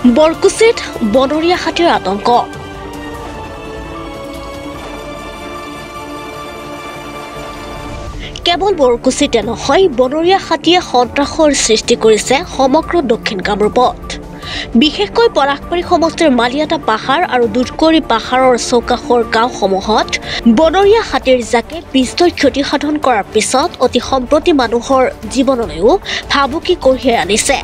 বৰকুচিত বনৰীয়া হাতীৰ আতংক। কেৱল বৰকুচিতে নহয়, বনৰীয়া হাতীয়ে সন্ত্ৰাসৰ সৃষ্টি কৰিছে সমগ্ৰ দক্ষিণ কামৰূপত। বিশেষকৈ পলাশবাৰী সমষ্টিৰ মালিয়াটা পাহাৰ আৰু দুধকৰি পাহাৰৰ চৌকাষৰ গাঁওসমূহত বনৰীয়া হাতীৰ জাকে বিস্তৰ ক্ষতিসাধন কৰাৰ পিছত অতি সম্প্ৰতি মানুহৰ জীৱনলৈও ভাবুকি কঢ়িয়াই আনিছে।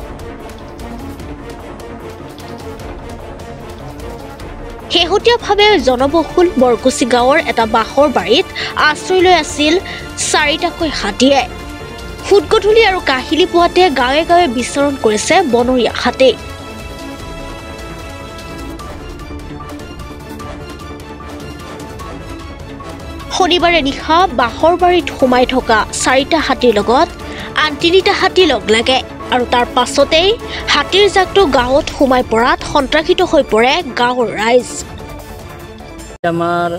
শেহতীয়াভাৱে জনবহুল বৰকুচি গাঁৱৰ এটা বাঁহৰ বাৰীত আশ্ৰয় লৈ আছিল 4টাকৈ হাতীয়ে। ফুটগধূলি আৰু কাহিলি পুৱাতে গাঁৱে গাঁৱে বিচৰণ কৰিছে বনৰীয়া হাতী। শনিবাৰে নিশা বাঁহৰ বাৰীত সোমাই থকা 4টা হাতীৰ লগত আন 3টা হাতী লগ লাগে আৰু তাৰ পাছতেই হাতীৰ জাকটো গাঁৱত সোমাই পৰাত সন্ত্ৰাসিত হৈ পৰে গাঁৱৰ ৰাইজ। আমাৰ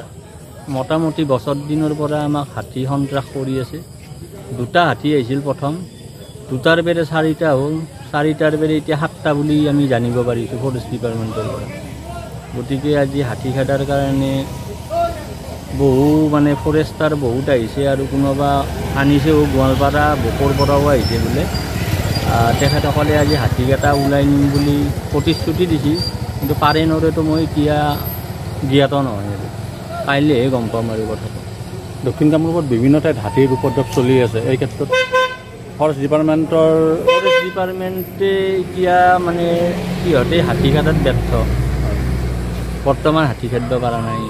মোটামুটি বছৰ দিনৰ পৰা আমাক হাতী সন্ত্ৰাস কৰি আছে। 2টা হাতী আহিছিল প্ৰথম, 2টাৰ বেৰে 4টা হ'ল, 4টাৰ বেৰে এতিয়া 7টা বুলি আমি জানিব পাৰিছোঁ ফৰেষ্ট ডিপাৰ্টমেণ্টৰ পৰা। গতিকে আজি হাতী খেদাৰ কাৰণে বহু ফৰেষ্টাৰ বহুত আহিছে আৰু কোনোবা আনিছেও গোৱালপাৰা বকৰ পৰাও আহিছে বোলে। তেখেতসকলে আজি হাতীকেইটা ওলাই নিম বুলি প্ৰতিশ্ৰুতি দিছে, কিন্তু পাৰে নৰেতো মই এতিয়া জ্ঞাত নহয় আৰু কাইলৈহে গম পাম আৰু কথাটো। দক্ষিণ কামৰূপত বিভিন্ন ঠাইত হাতীৰ উপদ্ৰৱ চলি আছে। এই ক্ষেত্ৰত ফৰেষ্ট ডিপাৰ্টমেণ্টে এতিয়া সিহঁতে হাতী খেদাত ব্যৰ্থ। বৰ্তমান হাতী খেদিব পৰা নাই।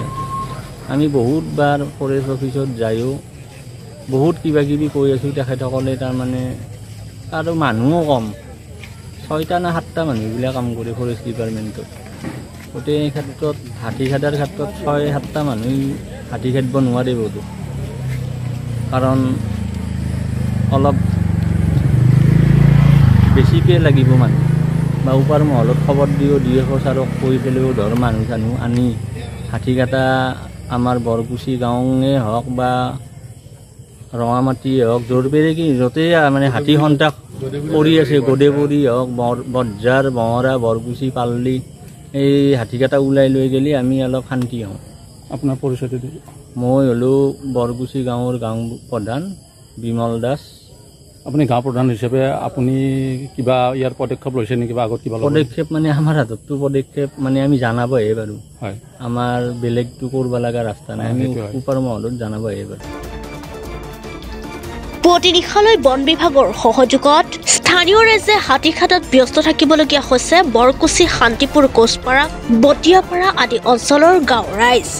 আমি বহুতবাৰ ফৰেষ্ট অফিচত যায়ো বহুত কিবা কিবি কৈ আছোঁ। তেখেতসকলে আৰু মানুহো কম, 6টা না 7টা মানুহবিলাক কাম কৰে ফৰেষ্ট ডিপাৰ্টমেণ্টত। গতিকে এই ক্ষেত্ৰত হাতী খেদাৰ ক্ষেত্ৰত 6-7টা মানুহ হাতী খেদিব নোৱাৰে বহুতো, কাৰণ অলপ বেছিকৈ লাগিব মানুহ বা ওপৰ মহলত খবৰ দিও 2-1 চাৰক কৈ পেলাইও ধৰ মানুহ চানুহ আনি হাতীকেইটা আমাৰ বৰকুচি গাঁৱে হওক বা ৰঙামাটিয়ে হওক, জোৰবেৰে কি য'তেই হাতী সন্ত্ৰাস কৰি আছে, গদেবুৰী হওক, বজাৰ, বঙৰা, বৰকুচি, পাল্লি, এই হাতীকেইটা ওলাই লৈ গ'লে আমি অলপ শান্তি হওঁ। আপোনাৰ পৰিচয়টো দিছে? মই হ'লোঁ বৰকুচি গাঁৱৰ গাঁও প্ৰধান বিমল দাস। আপুনি গাঁও প্ৰধান হিচাপে আপুনি কিবা ইয়াৰ পদক্ষেপ লৈছে নেকি বা আগত কিবা পদক্ষেপ? আমাৰ হাতততো পদক্ষেপ আমি জানাবহে বাৰু। হয়, আমাৰ বেলেগটো কৰিব লগা ৰাস্তা নাই, আমি ওপৰ মহলত জানাবহে বাৰু। পুৱতি নিশালৈ বন বিভাগৰ সহযোগত স্থানীয় ৰাইজে হাতী খেদাত ব্যস্ত থাকিবলগীয়া হৈছে বৰকুচি, শান্তিপুৰ, কোচপাৰা, বটিয়াপাৰা আদি অঞ্চলৰ গাঁৱৰ ৰাইজ।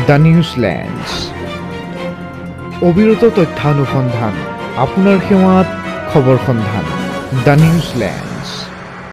দ্য নিউজলেণ্ডছ, অবিৰত তথ্যানুসন্ধান, আপোনাৰ সেৱাত খবৰ সন্ধান। দ্য নিউজলেণ্ড।